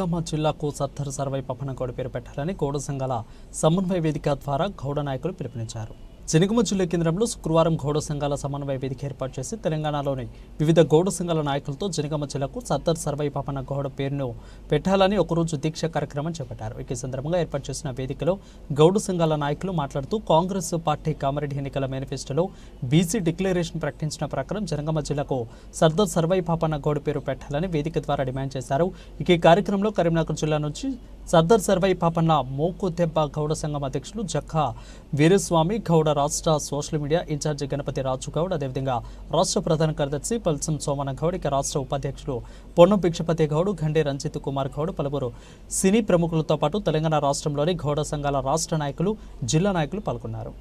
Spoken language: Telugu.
జనగామ జిల్లాకు సర్దార్ సర్వై పప్పన్నగౌడ పేరు పెట్టాలని గౌడ సంఘాల సమన్వయ వేదిక ద్వారా గౌడ నాయకులు పిలుపునిచ్చారు. జనగామ జిల్లా కేంద్రంలో శుక్రవారం గౌడ సంఘాల సమన్వయ వేదిక ఏర్పాటు చేసి తెలంగాణలోని వివిధ గౌడ సంఘాల నాయకులతో జనగామ జిల్లాకు సర్దార్ సర్వై పప్పన్నగౌడ పేరును పెట్టాలని ఒకరోజు దీక్ష కార్యక్రమం చేపట్టారు. ఈ సందర్భంగా ఏర్పాటు చేసిన వేదికలో గౌడ సంఘాల నాయకులు మాట్లాడుతూ కాంగ్రెస్ పార్టీ కామారెడ్డి ఎన్నికల మేనిఫెస్టోలో బీసీ డిక్లరేషన్ ప్రకటించిన ప్రకారం జనగామ జిల్లాకు సర్దార్ సర్వై పప్పన్నగౌడ పేరు పెట్టాలని వేదిక ద్వారా డిమాండ్ చేశారు. ఈ కార్యక్రమంలో కరీంనగర్ జిల్లా నుంచి సర్దార్ సర్వై పాపన్న మోకు దెబ్బ గౌడ సంఘం అధ్యక్షులు జక్కా వీరస్వామి గౌడ రాష్ట్ర సోషల్ మీడియా ఇన్ఛార్జి గణపతి రాజు గౌడ్, అదేవిధంగా రాష్ట్ర ప్రధాన కార్యదర్శి పల్సం సోమన గౌడ్, ఇక రాష్ట్ర ఉపాధ్యక్షులు పొన్నం భిక్షపతి గౌడ్, గండే రంజిత్ కుమార్ గౌడ్, పలువురు సినీ ప్రముఖులతో పాటు తెలంగాణ రాష్ట్రంలోని గౌడ సంఘాల రాష్ట్ర నాయకులు, జిల్లా నాయకులు పాల్గొన్నారు.